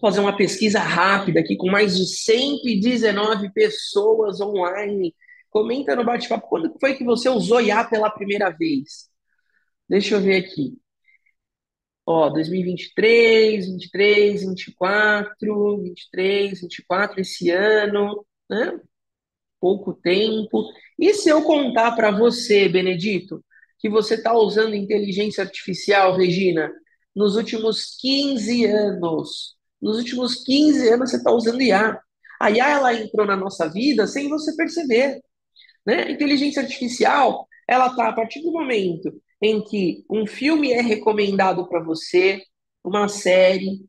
fazer uma pesquisa rápida aqui com mais de 119 pessoas online. Comenta no bate-papo quando foi que você usou IA pela primeira vez. Deixa eu ver aqui. Ó, 2023, 23, 24, 23, 24, esse ano, né? Pouco tempo. E se eu contar para você, Benedito, que você está usando inteligência artificial, Regina, nos últimos 15 anos? Nos últimos 15 anos você está usando IA. A IA ela entrou na nossa vida sem você perceber, né? A inteligência artificial, ela está a partir do momento em que um filme é recomendado para você, uma série,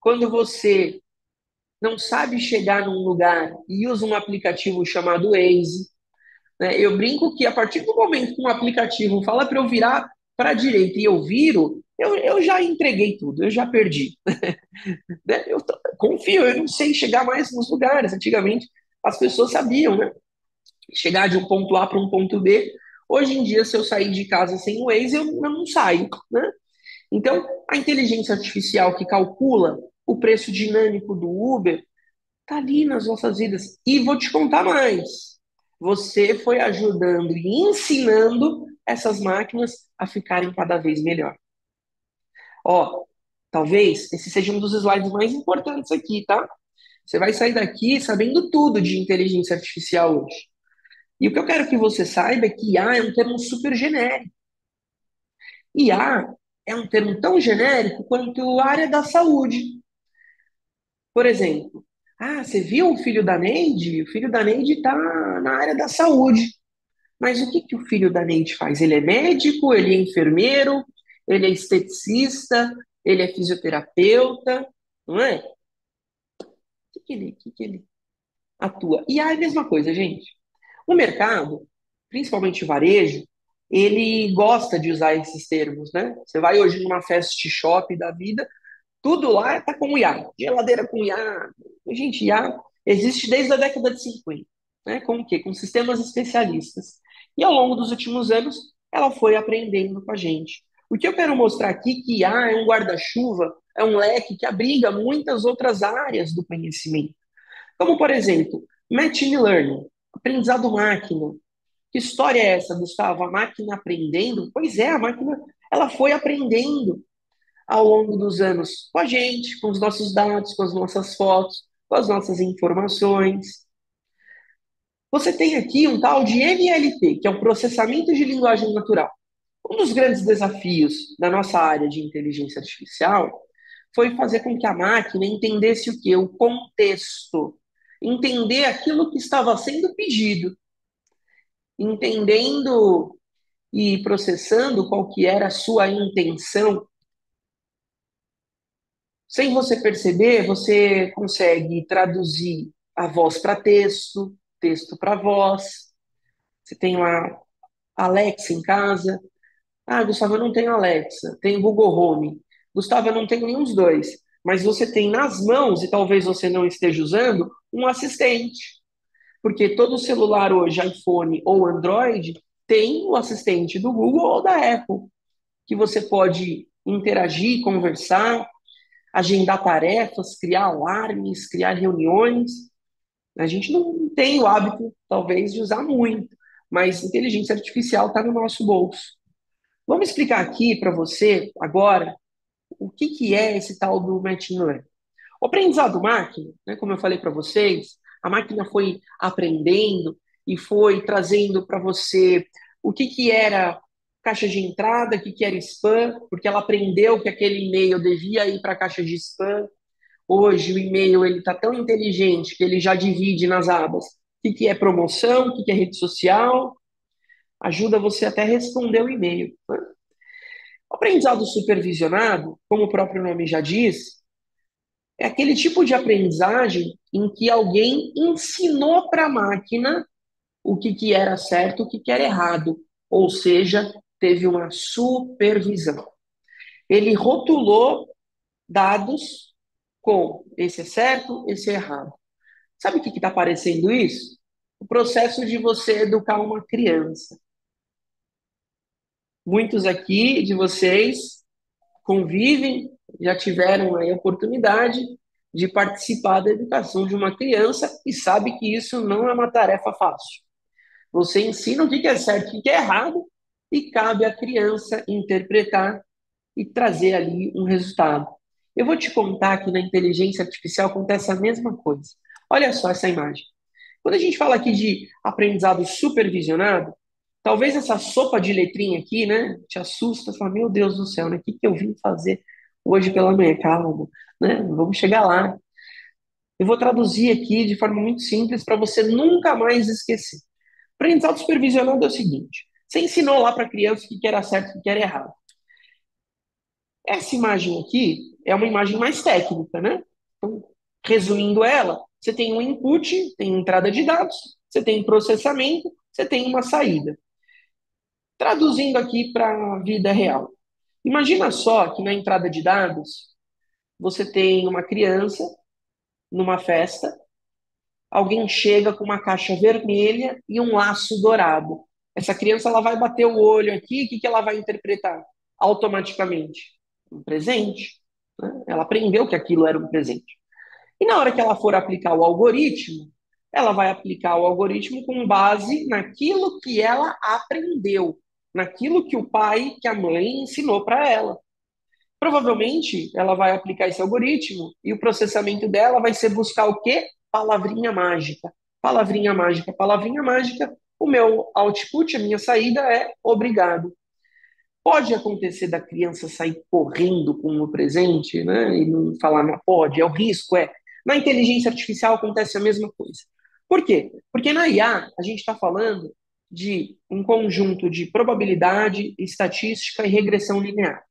quando você não sabe chegar num lugar e usa um aplicativo chamado Waze, né? Eu brinco que a partir do momento que um aplicativo fala para eu virar para a direita e eu viro, eu já entreguei tudo, eu já perdi. Né? Confio, eu não sei chegar mais nos lugares. Antigamente as pessoas sabiam, né? Chegar de um ponto A para um ponto B. Hoje em dia, se eu sair de casa sem o Waze, eu não saio, né? Então, a inteligência artificial que calcula o preço dinâmico do Uber está ali nas nossas vidas. E vou te contar mais. Você foi ajudando e ensinando essas máquinas a ficarem cada vez melhor. Ó, talvez esse seja um dos slides mais importantes aqui, tá? Você vai sair daqui sabendo tudo de inteligência artificial hoje. E o que eu quero que você saiba é que IA é um termo super genérico. IA é um termo tão genérico quanto a área da saúde. Por exemplo, você viu o filho da Neide? O filho da Neide está na área da saúde. Mas o que que o filho da Neide faz? Ele é médico, ele é enfermeiro, ele é esteticista, ele é fisioterapeuta, não é? O que que ele atua? E é a mesma coisa, gente. O mercado, principalmente o varejo, ele gosta de usar esses termos, né? Você vai hoje numa fast shop da vida, tudo lá tá com IA. Geladeira com IA. Gente, IA existe desde a década de 50, né? Com o quê? Com sistemas especialistas. E ao longo dos últimos anos, ela foi aprendendo com a gente. O que eu quero mostrar aqui é que IA é um guarda-chuva, é um leque que abriga muitas outras áreas do conhecimento. Como, por exemplo, machine learning, aprendizado máquina. Que história é essa, Gustavo? A máquina aprendendo? Pois é, a máquina ela foi aprendendo ao longo dos anos com a gente, com os nossos dados, com as nossas fotos, com as nossas informações. Você tem aqui um tal de NLP, que é o processamento de linguagem natural. Um dos grandes desafios da nossa área de inteligência artificial foi fazer com que a máquina entendesse o quê? O contexto. Entender aquilo que estava sendo pedido. Entendendo e processando qual que era a sua intenção. Sem você perceber, você consegue traduzir a voz para texto, texto para voz. Você tem lá Alexa em casa. Gustavo, eu não tenho Alexa, tenho Google Home. Gustavo, eu não tenho nenhum dos dois. Mas você tem nas mãos, e talvez você não esteja usando, um assistente. Porque todo celular hoje, iPhone ou Android, tem o assistente do Google ou da Apple, que você pode interagir, conversar, agendar tarefas, criar alarmes, criar reuniões. A gente não tem o hábito, talvez, de usar muito, mas inteligência artificial está no nosso bolso. Vamos explicar aqui para você, agora, o que, que é esse tal do machine learning. O aprendizado máquina, né, como eu falei para vocês, a máquina foi aprendendo e foi trazendo para você o que, que era caixa de entrada, o que, que era spam, porque ela aprendeu que aquele e-mail devia ir para a caixa de spam. Hoje o e-mail ele está tão inteligente que ele já divide nas abas o que, que é promoção, o que, que é rede social, ajuda você até responder o e-mail. Né? O aprendizado supervisionado, como o próprio nome já diz, é aquele tipo de aprendizagem em que alguém ensinou para a máquina o que, que era certo, o que, que era errado, ou seja, teve uma supervisão. Ele rotulou dados com esse é certo, esse é errado. Sabe o que está parecendo isso? O processo de você educar uma criança. Muitos aqui de vocês convivem, já tiveram aí a oportunidade de participar da educação de uma criança e sabe que isso não é uma tarefa fácil. Você ensina o que é certo e o que é errado e cabe à criança interpretar e trazer ali um resultado. Eu vou te contar que na inteligência artificial acontece a mesma coisa. Olha só essa imagem. Quando a gente fala aqui de aprendizado supervisionado, talvez essa sopa de letrinha aqui, né, te assusta, fala, meu Deus do céu, né, o que que eu vim fazer hoje pela manhã? Calma, né, vamos chegar lá. Eu vou traduzir aqui de forma muito simples para você nunca mais esquecer. Aprendizado supervisionado é o seguinte: você ensinou lá para a criança o que era certo e o que era errado. Essa imagem aqui é uma imagem mais técnica, né? Então, resumindo ela, você tem um input, tem entrada de dados, você tem processamento, você tem uma saída. Traduzindo aqui para a vida real. Imagina só que na entrada de dados, você tem uma criança numa festa, alguém chega com uma caixa vermelha e um laço dourado. Essa criança ela vai bater o olho aqui, o que que ela vai interpretar automaticamente? Um presente. Né? Ela aprendeu que aquilo era um presente. E na hora que ela for aplicar o algoritmo, ela vai aplicar o algoritmo com base naquilo que ela aprendeu, naquilo que o pai, que a mãe ensinou para ela. Provavelmente, ela vai aplicar esse algoritmo e o processamento dela vai ser buscar o quê? Palavrinha mágica. Palavrinha mágica, palavrinha mágica. O meu output, a minha saída é obrigado. Pode acontecer da criança sair correndo com o presente, né? E não falar, não pode, é o risco, é. Na inteligência artificial acontece a mesma coisa. Por quê? Porque na IA a gente está falando de um conjunto de probabilidade, estatística e regressão linear.